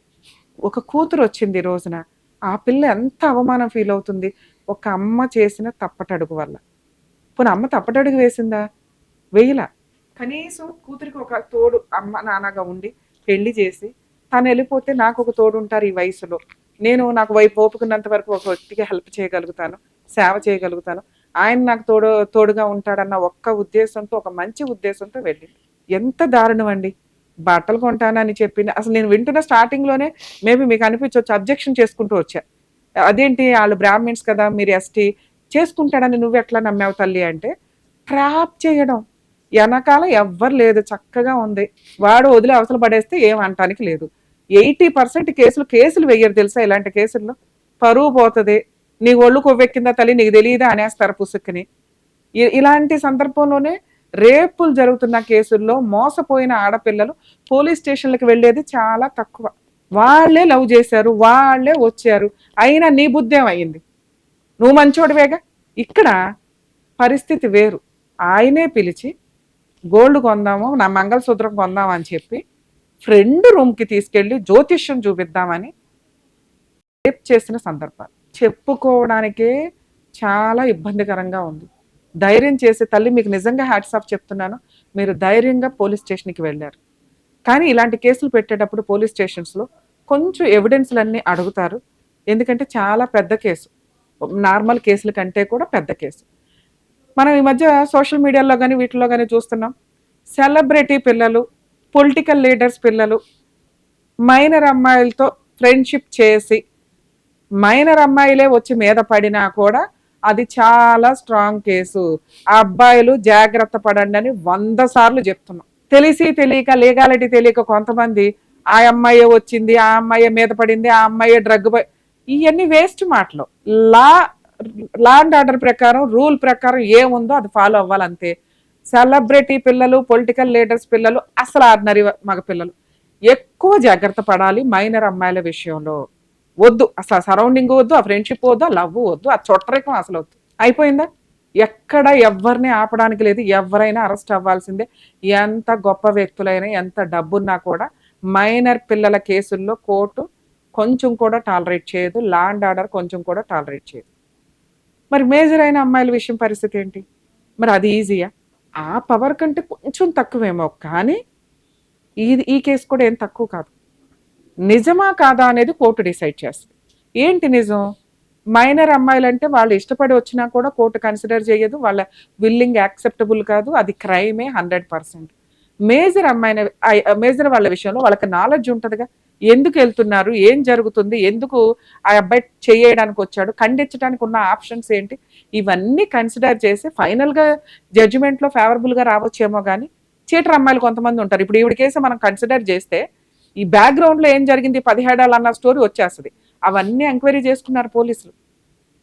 S3: ఒక కూతురు వచ్చింది ఈ రోజున. ఆ పిల్ల ఎంత అవమానం ఫీల్ అవుతుంది ఒక అమ్మ చేసిన తప్పటడుగు వల్ల. పోనీ అమ్మ తప్పటడుగు వేసిందా? వేయలా. కనీసం కూతురికి ఒక తోడు అమ్మ నాన్నగా ఉండి పెళ్లి చేసి తను వెళ్ళిపోతే నాకు ఒక తోడు ఉంటారు ఈ వయసులో, నేను నాకు వైపు ఓపుకున్నంత వరకు ఒక వ్యక్తికి హెల్ప్ చేయగలుగుతాను, సేవ చేయగలుగుతాను, ఆయన నాకు తోడుగా ఉంటాడన్న ఒక్క ఉద్దేశంతో, ఒక మంచి ఉద్దేశంతో వెళ్ళింది. ఎంత దారుణం అండి. బట్టలు కొంటానని చెప్పింది. అసలు నేను వింటున్న స్టార్టింగ్లోనే మేబీ మీకు అనిపించవచ్చు, అబ్జెక్షన్ చేసుకుంటూ వచ్చా. అదేంటి వాళ్ళు బ్రాహ్మిన్స్ కదా, మీరు ఎస్టీ, చేసుకుంటాడని నువ్వు ఎట్లా నమ్మావు తల్లి అంటే, ట్రాప్ చేయడం. వెనకాల ఎవ్వరు లేదు, చక్కగా ఉంది. వాడు వదిలి అవసరం పడేస్తే ఏం అనటానికి లేదు. 80% కేసులు వెయ్యరు తెలుసా ఇలాంటి కేసుల్లో. పరువు పోతుంది, నీ ఒళ్ళు కొవ్వెక్కిందా తల్లి నీకు తెలియదా అనేస్తారు పుసుక్కుని. ఇలాంటి సందర్భంలోనే రేపులు జరుగుతున్న కేసుల్లో మోసపోయిన ఆడపిల్లలు పోలీస్ స్టేషన్లకు వెళ్ళేది చాలా తక్కువ. వాళ్ళే లవ్ చేశారు, వాళ్ళే వచ్చారు, అయినా నీ బుద్ధేం అయ్యింది, నువ్వు మంచోడివేగా. ఇక్కడ పరిస్థితి వేరు. ఆయనే పిలిచి గోల్డ్ కొందాము, నా మంగళసూత్రం కొందాం అని చెప్పి ఫ్రెండ్ రూమ్కి తీసుకెళ్ళి జ్యోతిష్యం చూపిద్దామని రేప్ చేసిన సందర్భాలు చెప్పుకోవడానికే చాలా ఇబ్బందికరంగా ఉంది. ధైర్యం చేసే తల్లి మీకు నిజంగా హ్యాట్స్ ఆఫ్ చెప్తున్నాను. మీరు ధైర్యంగా పోలీస్ స్టేషన్కి వెళ్ళారు. కానీ ఇలాంటి కేసులు పెట్టేటప్పుడు పోలీస్ స్టేషన్స్లో కొంచెం ఎవిడెన్స్లన్నీ అడుగుతారు. ఎందుకంటే చాలా పెద్ద కేసు, నార్మల్ కేసుల కంటే కూడా పెద్ద కేసు. మనం ఈ మధ్య సోషల్ మీడియాలో కానీ వీటిలో కానీ చూస్తున్నాం, సెలబ్రిటీ పిల్లలు, పొలిటికల్ లీడర్స్ పిల్లలు మైనర్ అమ్మాయిలతో ఫ్రెండ్షిప్ చేసి మైనర్ అమ్మాయిలే వచ్చి మీద పడినా కూడా అది చాలా స్ట్రాంగ్ కేసు. ఆ అబ్బాయిలు జాగ్రత్త పడండి అని 100 సార్లు చెప్తున్నాం. తెలిసి తెలియక, లీగాలిటీ తెలియక కొంతమంది ఆ అమ్మాయి వచ్చింది, ఆ అమ్మాయి మీద పడింది, ఆ అమ్మాయి డ్రగ్, ఇవన్నీ వేస్ట్ మాటలు. లా అండ్ ఆర్డర్ ప్రకారం, రూల్ ప్రకారం ఏముందో అది ఫాలో అవ్వాలంతే. సెలబ్రిటీ పిల్లలు, పొలిటికల్ లీడర్స్ పిల్లలు, అసలు ఆర్డినరీ మగ పిల్లలు ఎక్కువ జాగ్రత్త పడాలి మైనర్ అమ్మాయిల విషయంలో. వద్దు అసలు సరౌండింగ్ వద్దు, ఆ ఫ్రెండ్షిప్ వద్దు, ఆ లవ్ వద్దు, ఆ చొట్టరికం అసలు వద్దు. అయిపోయిందా? ఎక్కడ ఎవరిని ఆపడానికి లేదు, ఎవరైనా అరెస్ట్ అవ్వాల్సిందే. ఎంత గొప్ప వ్యక్తులైనా, ఎంత డబ్బున్నా కూడా మైనర్ పిల్లల కేసుల్లో కోర్టు కొంచెం కూడా టాలరేట్ చేయదు, లా అండ్ ఆర్డర్ కొంచెం కూడా టాలరేట్ చేయదు. మరి మేజర్ అయిన అమ్మాయిల విషయం పరిస్థితి ఏంటి? మరి అది ఈజీయా? ఆ పవర్ కంటే కొంచెం తక్కువేమో, కానీ ఈ కేసు కూడా ఏం తక్కువ కాదు. నిజమా కాదా అనేది కోర్టు డిసైడ్ చేస్తుంది. ఏంటి నిజం? మైనర్ అమ్మాయిలంటే వాళ్ళు ఇష్టపడి వచ్చినా కూడా కోర్టు కన్సిడర్ చేయదు, వాళ్ళ విల్లింగ్ యాక్సెప్టబుల్ కాదు, అది క్రైమే 100%. మేజర్ వాళ్ళ విషయంలో వాళ్ళకి నాలెడ్జ్ ఉంటుందిగా, ఎందుకు వెళ్తున్నారు, ఏం జరుగుతుంది, ఎందుకు ఆ అబ్బాయి చేయడానికి వచ్చాడు, ఖండించడానికి ఉన్న ఆప్షన్స్ ఏంటి, ఇవన్నీ కన్సిడర్ చేసి ఫైనల్గా జడ్జిమెంట్లో ఫేవరబుల్గా రావచ్చేమో. కానీ చీటర్ అమ్మాయిలు కొంతమంది ఉంటారు. ఇప్పుడు ఈవిడ కేసు మనం కన్సిడర్ చేస్తే ఈ బ్యాక్గ్రౌండ్లో ఏం జరిగింది 17 ఏళ్ళు అన్న స్టోరీ వచ్చేస్తుంది. అవన్నీ ఎంక్వైరీ చేసుకున్నారు పోలీసులు.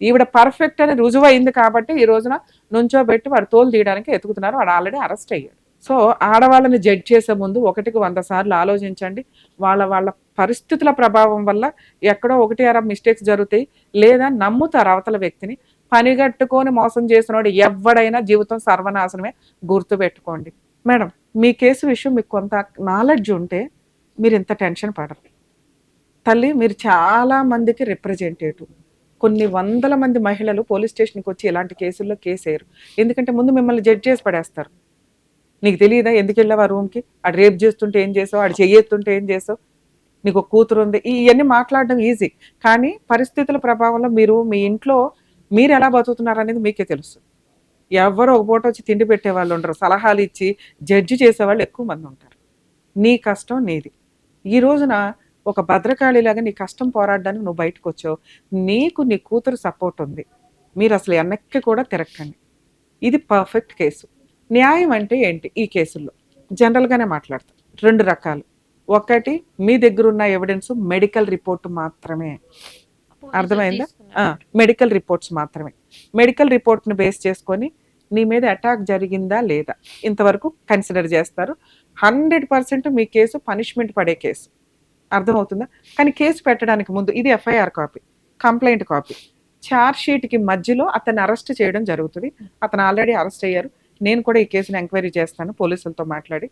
S3: ఈవిడ పర్ఫెక్ట్ అని రుజువు అయింది కాబట్టి ఈ రోజున నుంచోబెట్టి వాడు తోలు తీయడానికి ఎతుకుతున్నారు. వాడు ఆల్రెడీ అరెస్ట్ అయ్యాడు. సో ఆడవాళ్ళని జడ్జ్ చేసే ముందు 1కి 100 సార్లు ఆలోచించండి. వాళ్ళ పరిస్థితుల ప్రభావం వల్ల ఎక్కడో 1, 2 మిస్టేక్స్ జరుగుతాయి. లేదా నమ్ముతారు అవతల వ్యక్తిని. పనిగట్టుకొని మోసం చేసినోడు ఎవ్వడైనా జీవితం సర్వనాశనమే, గుర్తుపెట్టుకోండి. మేడం, మీ కేసు విషయం మీకు కొంత నాలెడ్జ్ ఉంటే మీరు ఇంత టెన్షన్ పడరు. తల్లి, మీరు చాలా మందికి రిప్రజెంటేటివ్. కొన్ని వందల మంది మహిళలు పోలీస్ స్టేషన్కి వచ్చి ఇలాంటి కేసుల్లో కేసేయరు. ఎందుకంటే ముందు మిమ్మల్ని జడ్జ్ చేసి పడేస్తారు. నీకు తెలియదా ఎందుకు వెళ్ళావు ఆ రూమ్కి, ఆడు రేప్ చేస్తుంటే ఏం చేసావు, ఆడు చెయ్యెత్తుంటే ఏం చేసావు, నీకు ఒక కూతురు ఉంది, ఇవన్నీ మాట్లాడడం ఈజీ. కానీ పరిస్థితుల ప్రభావంలో మీరు మీ ఇంట్లో మీరు ఎలా బతుకుతున్నారు అనేది మీకే తెలుసు. ఎవరో ఒక పూట వచ్చి తిండి పెట్టే వాళ్ళు ఉండరు, సలహాలు ఇచ్చి జడ్జి చేసేవాళ్ళు ఎక్కువ మంది ఉంటారు. నీ కష్టం నీది. ఈ రోజున ఒక భద్రకాళిలాగా నీ కష్టం పోరాడడానికి నువ్వు బయటకు వచ్చావు. నీకు నీ కూతురు సపోర్ట్ ఉంది. మీరు అసలు వెనక్కి కూడా తిరగకండి. ఇది పర్ఫెక్ట్ కేసు. న్యాయం అంటే ఏంటి ఈ కేసుల్లో? జనరల్గానే మాట్లాడతాం. 2 రకాలు. ఒకటి, మీ దగ్గర ఉన్న ఎవిడెన్స్ మెడికల్ రిపోర్ట్ మాత్రమే. అర్థమైందా? మెడికల్ రిపోర్ట్స్ మాత్రమే. మెడికల్ రిపోర్ట్ని బేస్ చేసుకొని నీ మీద అటాక్ జరిగిందా లేదా ఇంతవరకు కన్సిడర్ చేస్తారు. 100% మీ కేసు పనిష్మెంట్ పడే కేసు. అర్థమవుతుందా? కానీ కేసు పెట్టడానికి ముందు ఇది FIR copy, complaint copy, charge షీట్కి మధ్యలో అతన్ని అరెస్ట్ చేయడం జరుగుతుంది. అతను ఆల్రెడీ అరెస్ట్ అయ్యారు. నేను కూడా ఈ కేసుని ఎంక్వైరీ చేస్తాను పోలీసులతో మాట్లాడి.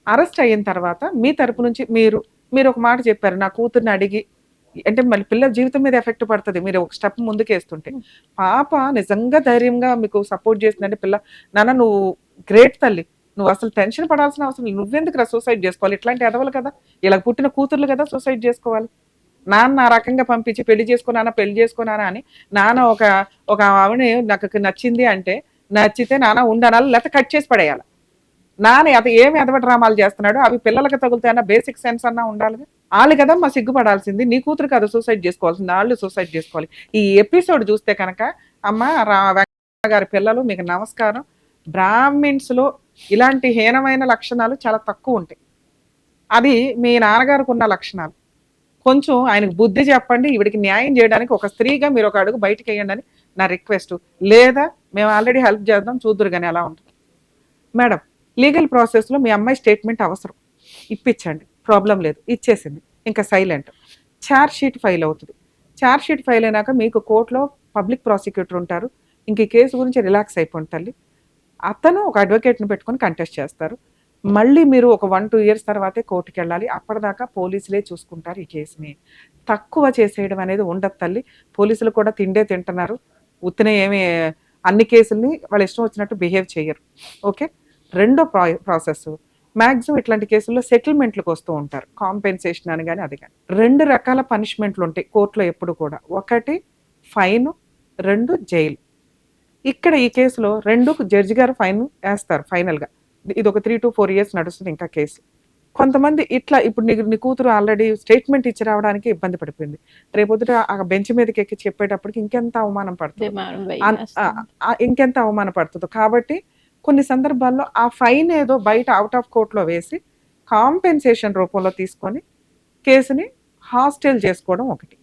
S3: అరెస్ట్ అయిన తర్వాత మీ తరపు నుంచి మీరు ఒక మాట చెప్పారు, నా కూతుర్ని అడిగి, అంటే మళ్ళీ పిల్లల జీవితం మీద ఎఫెక్ట్ పడుతుంది మీరు ఒక స్టెప్ ముందుకేస్తుంటే. పాప నిజంగా ధైర్యంగా మీకు సపోర్ట్ చేసిందంటే, పిల్ల నాన్న నువ్వు గ్రేట్ తల్లి, నువ్వు అసలు టెన్షన్ పడాల్సిన అవసరం లేదు, నువ్వెందుకు సూసైడ్ చేసుకోవాలి, ఇట్లాంటి ఎదవలు కదా, ఇలా పుట్టిన కూతుర్లు కదా సూసైడ్ చేసుకోవాలి. నాన్న ఆ రకంగా పంపించి పెళ్లి చేసుకున్నానా అని నాన్న ఒక ఆవిడ నాకు నచ్చింది అంటే, నచ్చితే నాన్న ఉండనాలి, లేకపోతే కట్ చేసి పడేయాలి. నాన్న అది ఏమి ఎదవ డ్రామాలు చేస్తున్నాడు, అవి పిల్లలకి తగులుతాయన్న బేసిక్ సెన్స్ అన్నా ఉండాలి. వాళ్ళు కదా మా సిగ్గుపడాల్సింది, నీ కూతురు కదా సూసైడ్ చేసుకోవాల్సింది, వాళ్ళు సూసైడ్ చేసుకోవాలి. ఈ ఎపిసోడ్ చూస్తే కనుక అమ్మ వెంకయ్య గారి పిల్లలు మీకు నమస్కారం. బ్రాహ్మిన్స్లో ఇలాంటి హీనమైన లక్షణాలు చాలా తక్కువ ఉంటాయి. అది మీ నాన్నగారికి ఉన్న లక్షణాలు. కొంచెం ఆయనకు బుద్ధి చెప్పండి, ఈవిడికి న్యాయం చేయడానికి ఒక స్త్రీగా మీరు ఒక అడుగు బయటకు వేయండి అని నా రిక్వెస్ట్. లేదా మేము ఆల్రెడీ హెల్ప్ చేద్దాం, చూద్దురు కానీ ఎలా ఉంటుంది. మేడం, లీగల్ ప్రాసెస్లో మీ అమ్మాయి స్టేట్మెంట్ అవసరం, ఇప్పించండి, ప్రాబ్లం లేదు, ఇచ్చేసింది, ఇంకా సైలెంట్. ఛార్జ్ షీట్ ఫైల్ అవుతుంది. ఛార్జ్ షీట్ ఫైల్ అయినాక మీకు కోర్టులో పబ్లిక్ ప్రాసిక్యూటర్ ఉంటారు. ఇంక ఈ కేసు గురించి రిలాక్స్ అయిపోండి తల్లి. అతను ఒక అడ్వకేట్ని పెట్టుకొని కంటెస్ట్ చేస్తారు. మళ్ళీ మీరు ఒక 1-2 ఇయర్స్ తర్వాతే కోర్టుకి వెళ్ళాలి. అప్పటిదాకా పోలీసులే చూసుకుంటారు ఈ కేసుని. తక్కువ చేసేయడం అనేది ఉండదు తల్లి. పోలీసులు కూడా తిండే తింటున్నారు, ఉత్తినే ఏమి అన్ని కేసుల్ని వాళ్ళు ఇష్టం వచ్చినట్టు బిహేవ్ చేయరు. ఓకే. రెండో ప్రాసెస్, మ్యాక్సిమం ఇట్లాంటి కేసుల్లో సెటిల్మెంట్లకు వస్తూ ఉంటారు, కాంపెన్సేషన్ అని కానీ అది కానీ. 2 రకాల పనిష్మెంట్లు ఉంటాయి కోర్టులో ఎప్పుడు కూడా. ఒకటి ఫైన్, 2 జైలు. ఇక్కడ ఈ కేసులో 2 జడ్జి గారు ఫైన్ వేస్తారు ఫైనల్గా. ఇది ఒక 3 to 4 years నడుస్తుంది ఇంకా కేసు. కొంతమంది ఇట్లా ఇప్పుడు నీ కూతురు ఆల్రెడీ స్టేట్మెంట్ ఇచ్చి రావడానికి ఇబ్బంది పడిపోయింది. రేపొద్దుట ఆ బెంచ్ మీదకి ఎక్కి చెప్పేటప్పటికి ఇంకెంత అవమానం పడుతుందో. కాబట్టి కొన్ని సందర్భాల్లో ఆ ఫైన్ ఏదో బయట అవుట్ ఆఫ్ కోర్టులో వేసి కాంపెన్సేషన్ రూపంలో తీసుకొని కేసుని హాస్టైల్ చేసుకోవడం ఒకటి.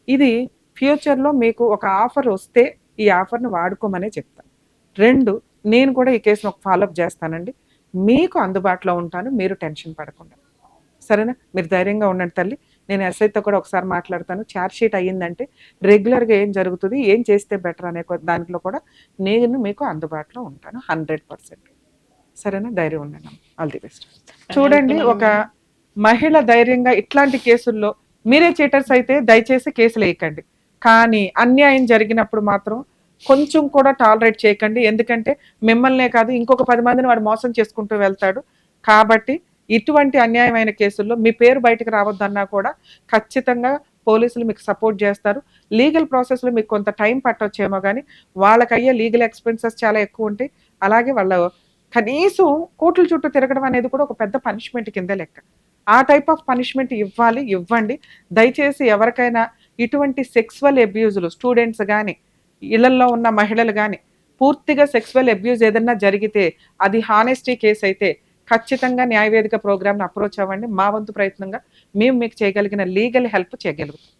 S3: ఇది ఫ్యూచర్లో మీకు ఒక ఆఫర్ వస్తే ఈ ఆఫర్ని వాడుకోమనే చెప్తాను. 2, నేను కూడా ఈ కేసును ఒక ఫాలోఅప్ చేస్తానండి, మీకు అందుబాటులో ఉంటాను, మీరు టెన్షన్ పడకుండా. సరేనా? మీరు ధైర్యంగా ఉండండి తల్లి. నేను ఎస్ఐతో కూడా ఒకసారి మాట్లాడతాను. ఛార్జ్ షీట్ అయ్యిందంటే రెగ్యులర్గా ఏం జరుగుతుంది, ఏం చేస్తే బెటర్ అనే దాంట్లో కూడా నేను మీకు అందుబాటులో ఉంటాను 100%. సరేనా? ధైర్యం ఉండండి. All the best. చూడండి, ఒక మహిళ ధైర్యంగా ఇట్లాంటి కేసుల్లో, మీరే చీటర్స్ అయితే దయచేసి కేసులు వేయకండి, కానీ అన్యాయం జరిగినప్పుడు మాత్రం కొంచెం కూడా టాలరేట్ చేయకండి. ఎందుకంటే మిమ్మల్నే కాదు ఇంకొక 10 మందిని వాడు మోసం చేసుకుంటూ వెళ్తాడు. కాబట్టి ఇటువంటి అన్యాయమైన కేసుల్లో మీ పేరు బయటకు రావద్దన్నా కూడా ఖచ్చితంగా పోలీసులు మీకు సపోర్ట్ చేస్తారు. లీగల్ ప్రాసెస్లో మీకు కొంత టైం పట్టొచ్చేమో కానీ వాళ్ళకయ్యే లీగల్ ఎక్స్పెన్సెస్ చాలా ఎక్కువ ఉంటాయి. అలాగే వాళ్ళ కనీసం కోర్టుల చుట్టూ తిరగడం అనేది కూడా ఒక పెద్ద పనిష్మెంట్ కింద లెక్క. ఆ టైప్ ఆఫ్ పనిష్మెంట్ ఇవ్వండి. దయచేసి ఎవరికైనా ఇటువంటి సెక్సువల్ అబ్యూజులు, స్టూడెంట్స్ కానీ ఇళ్లలో ఉన్న మహిళలు కానీ పూర్తిగా సెక్సువల్ అబ్యూజ్ ఏదన్నా జరిగితే, అది హానెస్టీ కేసు అయితే ఖచ్చితంగా న్యాయవేదిక ప్రోగ్రామ్ని అప్రోచ్ అవ్వండి. మా వంతు ప్రయత్నంగా మేము మీకు చేయగలిగిన లీగల్ హెల్ప్ చేయగలుగుతాం.